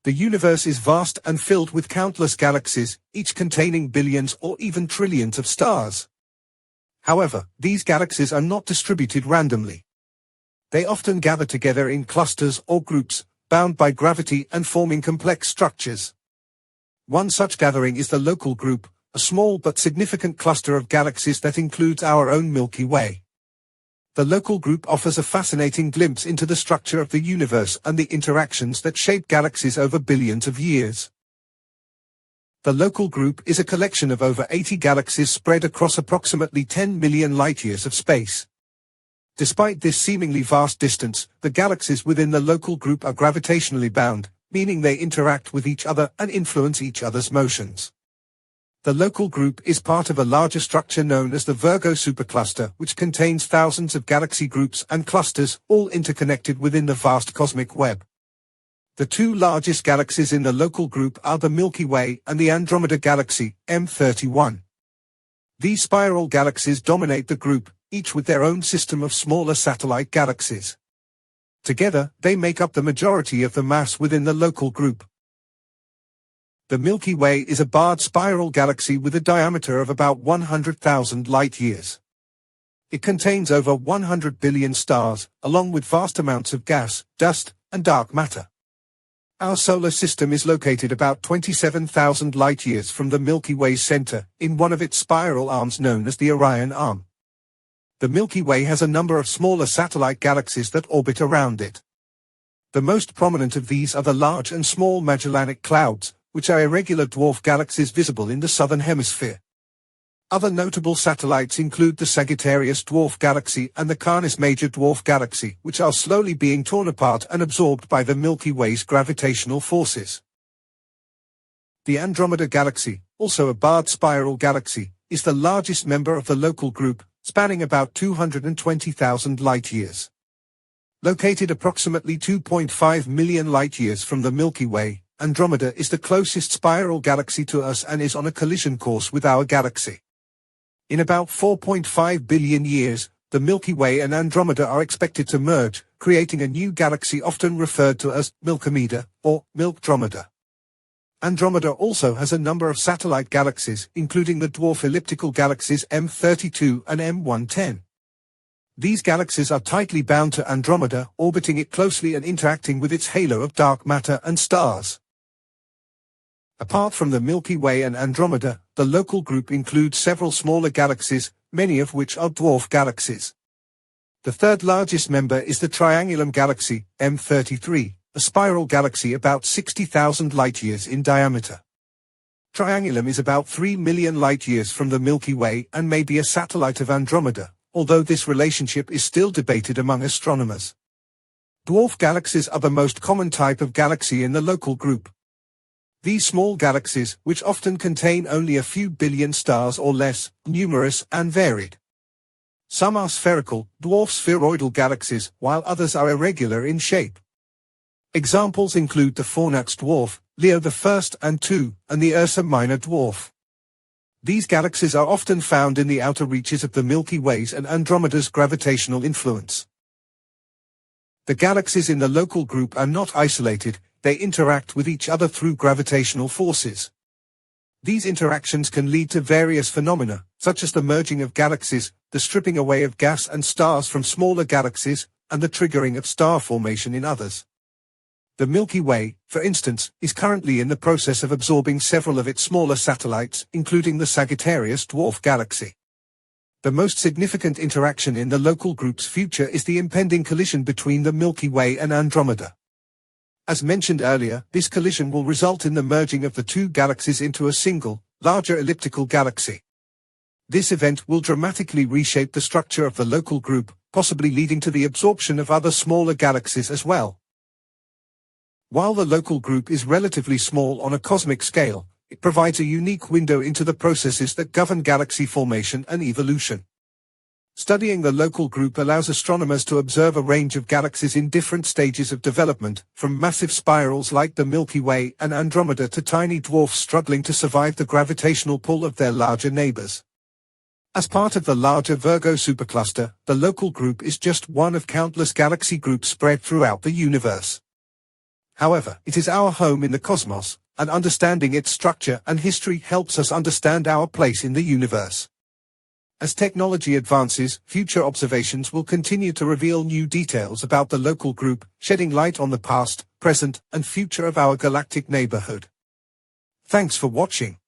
The universe is vast and filled with countless galaxies, each containing billions or even trillions of stars. However, these galaxies are not distributed randomly. They often gather together in clusters or groups, bound by gravity and forming complex structures. One such gathering is the Local Group, a small but significant cluster of galaxies that includes our own Milky Way. The Local Group offers a fascinating glimpse into the structure of the universe and the interactions that shape galaxies over billions of years. The Local Group is a collection of over 80 galaxies spread across approximately 10 million light-years of space. Despite this seemingly vast distance, the galaxies within the Local Group are gravitationally bound, meaning they interact with each other and influence each other's motions. The Local Group is part of a larger structure known as the Virgo supercluster, which contains thousands of galaxy groups and clusters, all interconnected within the vast cosmic web. The two largest galaxies in the Local Group are the Milky Way and the Andromeda galaxy, M31. These spiral galaxies dominate the group, each with their own system of smaller satellite galaxies. Together, they make up the majority of the mass within the Local Group. The Milky Way is a barred spiral galaxy with a diameter of about 100,000 light-years. It contains over 100 billion stars, along with vast amounts of gas, dust, and dark matter. Our solar system is located about 27,000 light-years from the Milky Way's center, in one of its spiral arms known as the Orion Arm. The Milky Way has a number of smaller satellite galaxies that orbit around it. The most prominent of these are the Large and Small Magellanic Clouds, which are irregular dwarf galaxies visible in the southern hemisphere. Other notable satellites include the Sagittarius Dwarf Galaxy and the Canis Major Dwarf Galaxy, which are slowly being torn apart and absorbed by the Milky Way's gravitational forces. The Andromeda Galaxy, also a barred spiral galaxy, is the largest member of the Local Group, spanning about 220,000 light-years. Located approximately 2.5 million light-years from the Milky Way, Andromeda is the closest spiral galaxy to us and is on a collision course with our galaxy. In about 4.5 billion years, the Milky Way and Andromeda are expected to merge, creating a new galaxy often referred to as Milkomeda or Milkdromeda. Andromeda also has a number of satellite galaxies, including the dwarf elliptical galaxies M32 and M110. These galaxies are tightly bound to Andromeda, orbiting it closely and interacting with its halo of dark matter and stars. Apart from the Milky Way and Andromeda, the Local Group includes several smaller galaxies, many of which are dwarf galaxies. The third largest member is the Triangulum Galaxy, M33, a spiral galaxy about 60,000 light-years in diameter. Triangulum is about 3 million light-years from the Milky Way and may be a satellite of Andromeda, although this relationship is still debated among astronomers. Dwarf galaxies are the most common type of galaxy in the Local Group. These small galaxies, which often contain only a few billion stars or less, are numerous and varied. Some are spherical, dwarf spheroidal galaxies, while others are irregular in shape. Examples include the Fornax dwarf, Leo I and II, and the Ursa Minor dwarf. These galaxies are often found in the outer reaches of the Milky Way's and Andromeda's gravitational influence. The galaxies in the Local Group are not isolated, they interact with each other through gravitational forces. These interactions can lead to various phenomena, such as the merging of galaxies, the stripping away of gas and stars from smaller galaxies, and the triggering of star formation in others. The Milky Way, for instance, is currently in the process of absorbing several of its smaller satellites, including the Sagittarius Dwarf Galaxy. The most significant interaction in the Local Group's future is the impending collision between the Milky Way and Andromeda. As mentioned earlier, this collision will result in the merging of the two galaxies into a single, larger elliptical galaxy. This event will dramatically reshape the structure of the Local Group, possibly leading to the absorption of other smaller galaxies as well. While the Local Group is relatively small on a cosmic scale, it provides a unique window into the processes that govern galaxy formation and evolution. Studying the Local Group allows astronomers to observe a range of galaxies in different stages of development, from massive spirals like the Milky Way and Andromeda to tiny dwarfs struggling to survive the gravitational pull of their larger neighbors. As part of the larger Virgo supercluster, the Local Group is just one of countless galaxy groups spread throughout the universe. However, it is our home in the cosmos, and understanding its structure and history helps us understand our place in the universe. As technology advances, future observations will continue to reveal new details about the local group, shedding light on the past, present, and future of our galactic neighborhood. Thanks for watching.